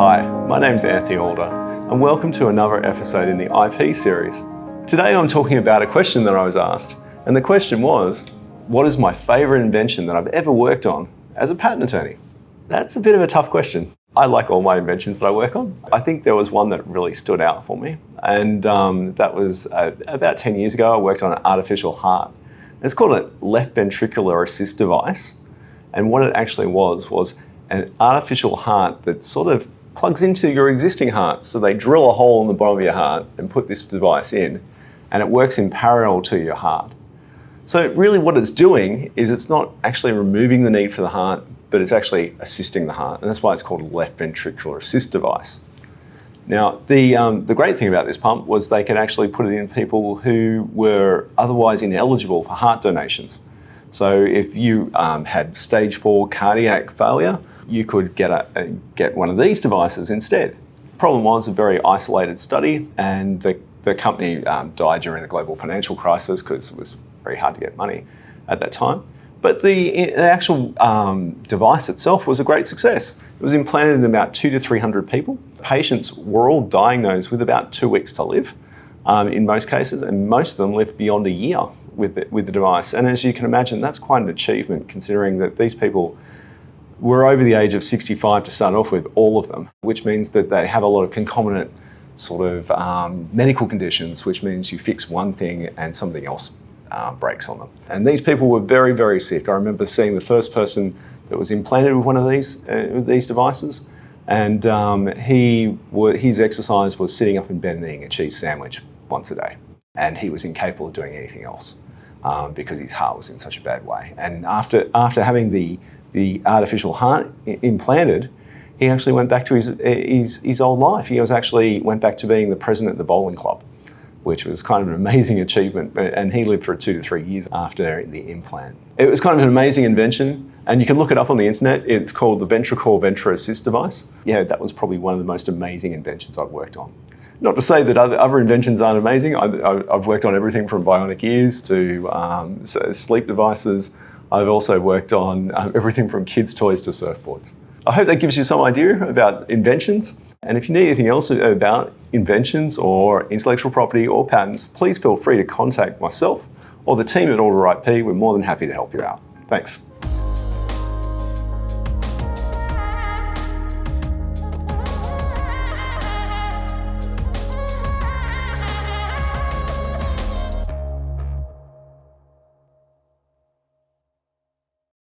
Hi, my name's Anthony Alder, and welcome to another episode in the IP series. Today I'm talking about a question that I was asked, and the question was, what is my favourite invention that I've ever worked on as a patent attorney? That's a bit of a tough question. I like all my inventions that I work on. I think there was one that really stood out for me, and that was about 10 years ago. I worked on an artificial heart. It's called a left ventricular assist device, and what it actually was an artificial heart that sort of plugs into your existing heart. So they drill a hole in the bottom of your heart and put this device in, and it works in parallel to your heart. So really what it's doing is it's not actually removing the need for the heart, but it's actually assisting the heart, and that's why it's called a left ventricular assist device. Now, the great thing about this pump was they could actually put it in people who were otherwise ineligible for heart donations. So if you had stage 4 cardiac failure, you could get one of these devices instead. The problem was a very isolated study, and the company died during the global financial crisis because it was very hard to get money at that time. But the actual device itself was a great success. It was implanted in about 200 to 300 people. Patients were all diagnosed with about 2 weeks to live in most cases, and most of them lived beyond a year with the device. And as you can imagine, that's quite an achievement considering that these people were over the age of 65 to start off with, all of them, which means that they have a lot of concomitant sort of medical conditions, which means you fix one thing and something else breaks on them. And these people were very, very sick. I remember seeing the first person that was implanted with one of these devices, and his exercise was sitting up in bed and eating a cheese sandwich once a day. And he was incapable of doing anything else because his heart was in such a bad way. And after having the artificial heart implanted, he actually went back to his old life. He went back to being the president of the bowling club, which was kind of an amazing achievement. And he lived for 2 to 3 years after the implant. It was kind of an amazing invention, and you can look it up on the internet. It's called the Ventricle Ventricular Assist device. Yeah, that was probably one of the most amazing inventions I've worked on. Not to say that other inventions aren't amazing. I've worked on everything from bionic ears to sleep devices. I've also worked on everything from kids' toys to surfboards. I hope that gives you some idea about inventions. And if you need anything else about inventions or intellectual property or patents, please feel free to contact myself or the team at Alder IP. We're more than happy to help you out. Thanks.